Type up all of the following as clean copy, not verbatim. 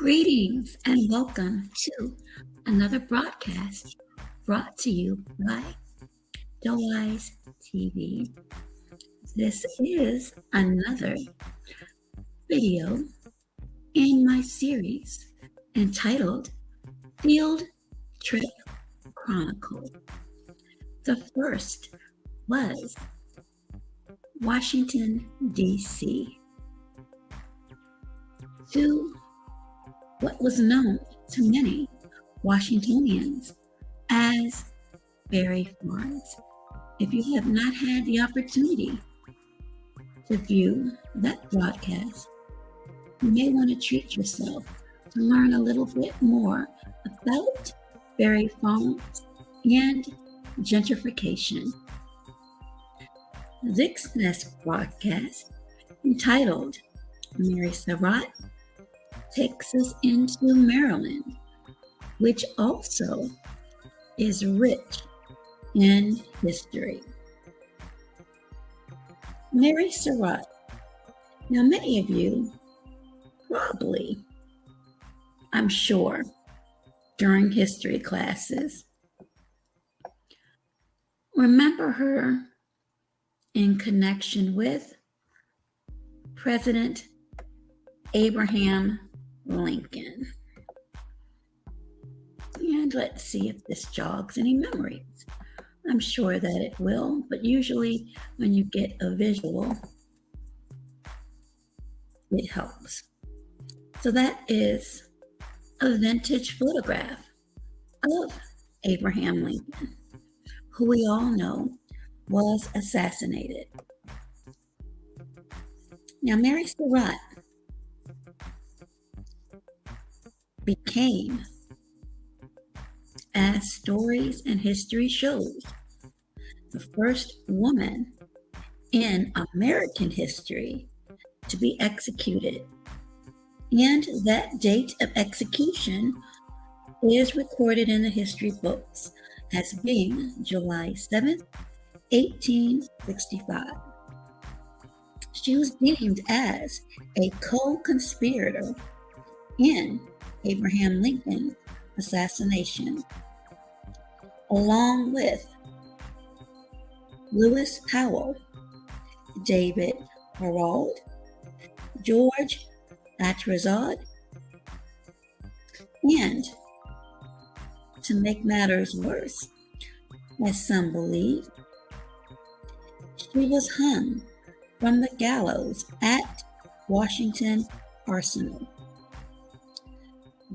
Greetings and welcome to another broadcast brought to you by Doe's TV. This is another video in my series entitled Field Trip Chronicle. The first was Washington, D.C. to what was known to many Washingtonians as Berry Farms. If you have not had the opportunity to view that broadcast, you may want to treat yourself to learn a little bit more about Berry Farms and gentrification. This next broadcast, entitled Mary Surratt, takes us into Maryland, which also is rich in history. Mary Surratt. Now, many of you probably, I'm sure, during history classes, remember her in connection with President Abraham Lincoln. And let's see if this jogs any memories. I'm sure that it will, but usually when you get a visual, it helps. So that is a vintage photograph of Abraham Lincoln, who we all know was assassinated. Now, Mary Surratt became, as stories and history shows, the first woman in American history to be executed. And that date of execution is recorded in the history books as being July 7th, 1865. She was deemed as a co-conspirator in Abraham Lincoln's assassination, along with Lewis Powell, David Harold, George Atrazad, and, to make matters worse, as some believe, she was hung from the gallows at Washington Arsenal.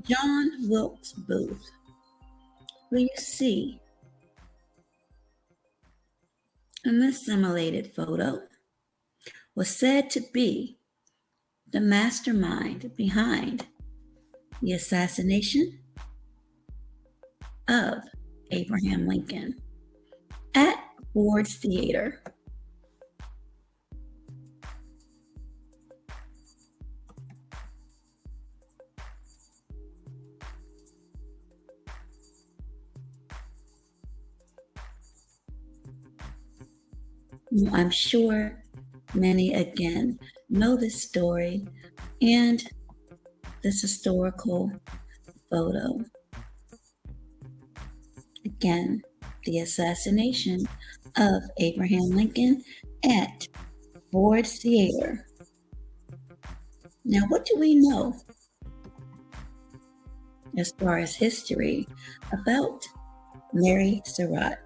John Wilkes Booth, who you see in this simulated photo, was said to be the mastermind behind the assassination of Abraham Lincoln at Ford's Theater. I'm sure many again know this story and this historical photo. Again, the assassination of Abraham Lincoln at Ford's Theater. Now, what do we know as far as history about Mary Surratt?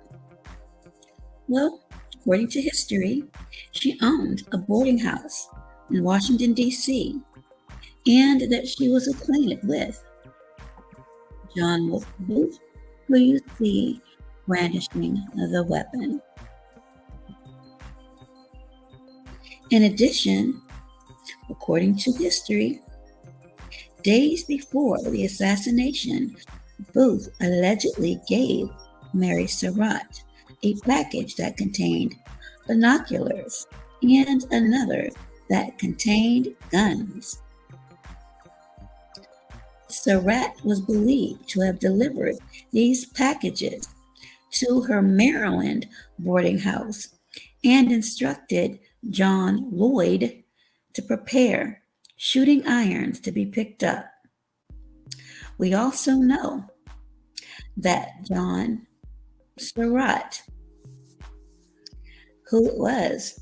Well, according to history, she owned a boarding house in Washington, D.C., and that she was acquainted with John Wilkes Booth, who you see brandishing the weapon. In addition, according to history, days before the assassination, Booth allegedly gave Mary Surratt a package that contained binoculars and another that contained guns. Surratt was believed to have delivered these packages to her Maryland boarding house and instructed John Lloyd to prepare shooting irons to be picked up. We also know that John Surratt, who was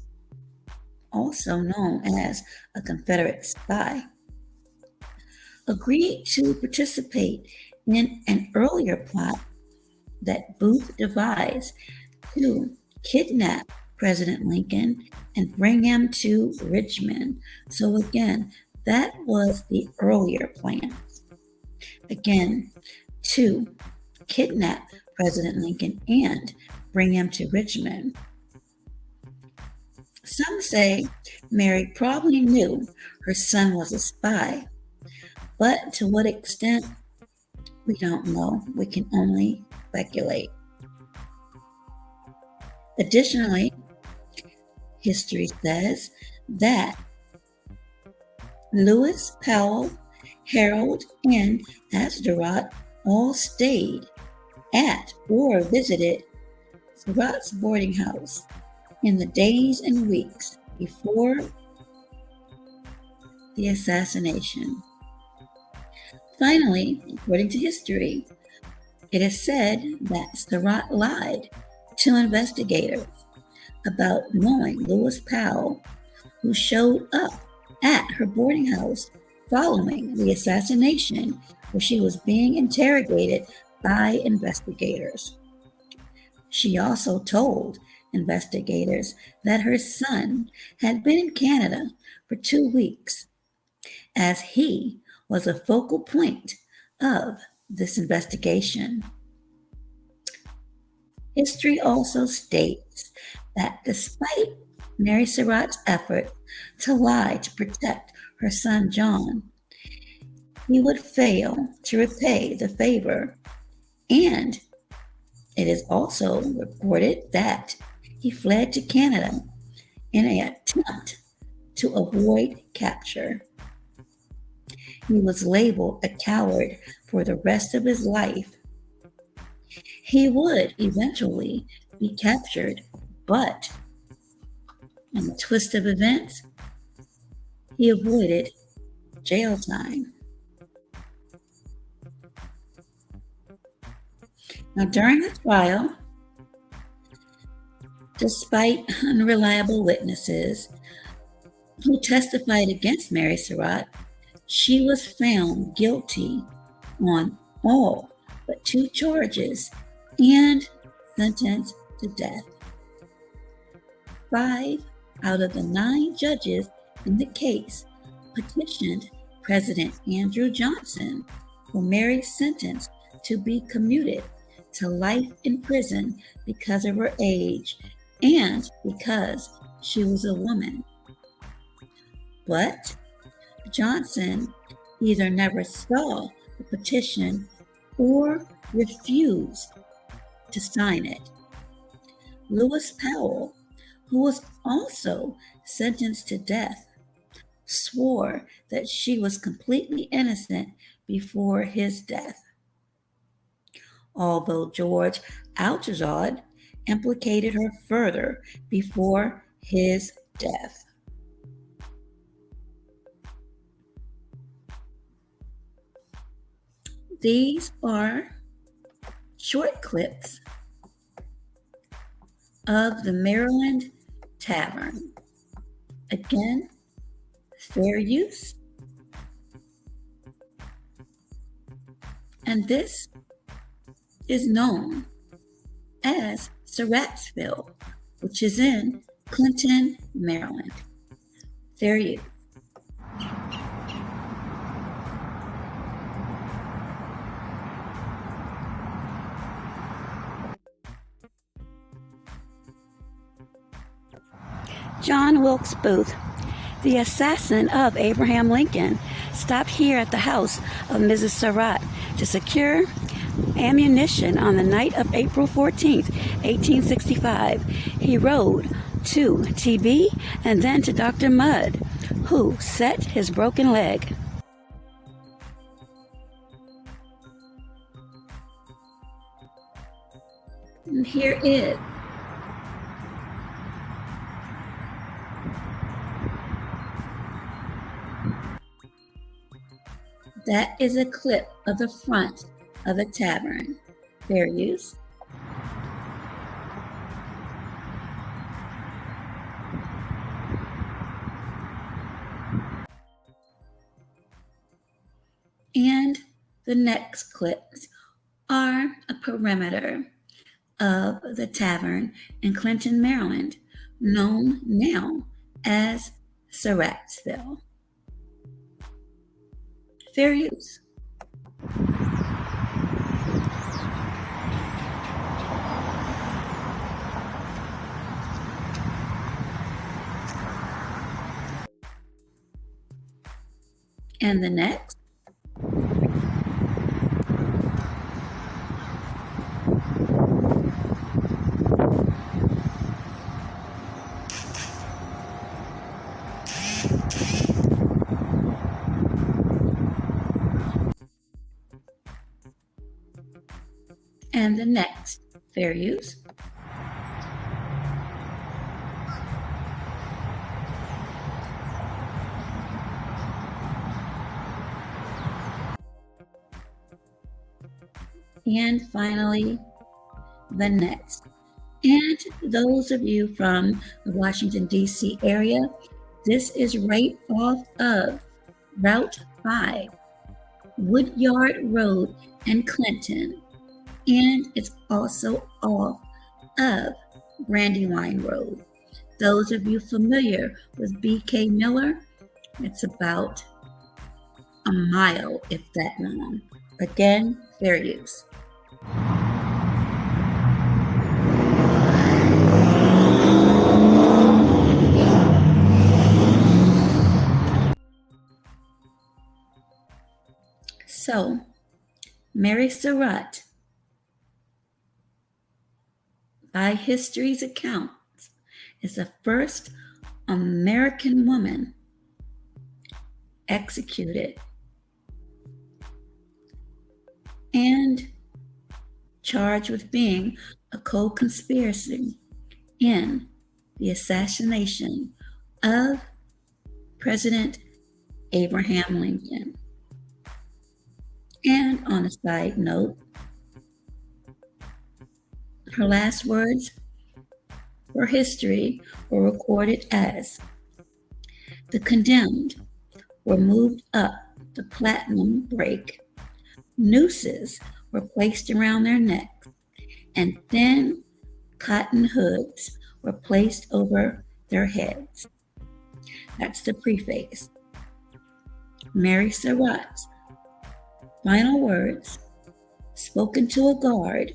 also known as a Confederate spy, agreed to participate in an earlier plot that Booth devised to kidnap President Lincoln and bring him to Richmond. So again, that was the earlier plan. Again, to kidnap President Lincoln and bring him to Richmond. Some say Mary probably knew her son was a spy, but to what extent, we don't know. We can only speculate. Additionally, history says that Lewis, Powell, Harold, and Asderot all stayed at or visited Surratt's boarding house in the days and weeks before the assassination. Finally, according to history, it is said that Surratt lied to investigators about knowing Lewis Powell, who showed up at her boarding house following the assassination, where she was being interrogated by investigators. She also told investigators that her son had been in Canada for 2 weeks, as he was a focal point of this investigation. History also states that despite Mary Surratt's effort to lie to protect her son John, he would fail to repay the favor, and it is also reported that he fled to Canada in an attempt to avoid capture. He was labeled a coward for the rest of his life. He would eventually be captured, but in the twist of events, he avoided jail time. Now, during the trial, despite unreliable witnesses who testified against Mary Surratt, she was found guilty on all but 2 charges and sentenced to death. 5 out of the 9 judges in the case petitioned President Andrew Johnson for Mary's sentence to be commuted to life in prison because of her age and because she was a woman. But Johnson either never saw the petition or refused to sign it. Lewis Powell, who was also sentenced to death, swore that she was completely innocent before his death, although George Algerzard implicated her further before his death. These are short clips of the Maryland Tavern. Again, fair use. And this is known as Surrattsville, which is in Clinton, Maryland. Fair use. John Wilkes Booth, the assassin of Abraham Lincoln, stopped here at the house of Mrs. Surratt to secure ammunition on the night of April 14th, 1865. He rode to TB and then to Dr. Mudd, who set his broken leg. And here is that is a clip of the front of the tavern. Fair use. And the next clips are a perimeter of the tavern in Clinton, Maryland, known now as Surrattsville. Fair use. And the next, and the next. Fair use. And finally, the next. And those of you from the Washington, D.C. area, this is right off of Route 5, Woodyard Road in Clinton. And it's also off of Brandywine Road. Those of you familiar with B.K. Miller, it's about a mile, if that long. Again, fair use. So, Mary Surratt, by history's account, is the first American woman executed and charged with being a co-conspirator in the assassination of President Abraham Lincoln. And on a side note, her last words for history were recorded as, "The condemned were moved up the platinum brake, nooses were placed around their necks, and thin cotton hoods were placed over their heads." That's the preface. Mary Surratt's final words, spoken to a guard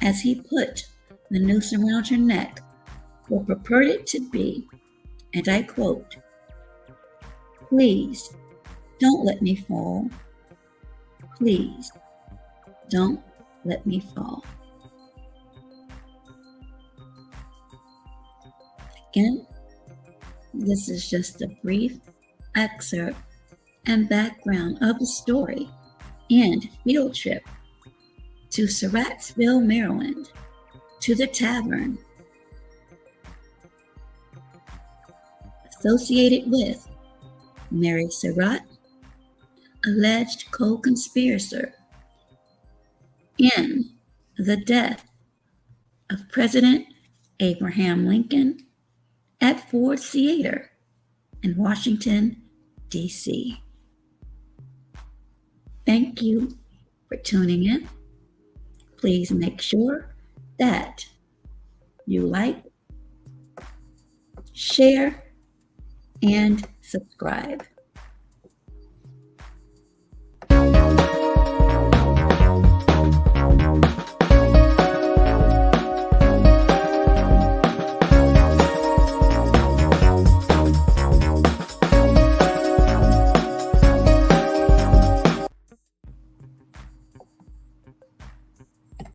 as he put the noose around her neck, were purported to be, and I quote, "Please don't let me fall. Please don't let me fall." Again, this is just a brief excerpt and background of the story and field trip to Surrattsville, Maryland, to the tavern associated with Mary Surratt, alleged co-conspirator in the death of President Abraham Lincoln at Ford Theater in Washington, D.C. Thank you for tuning in. Please make sure that you like, share, and subscribe.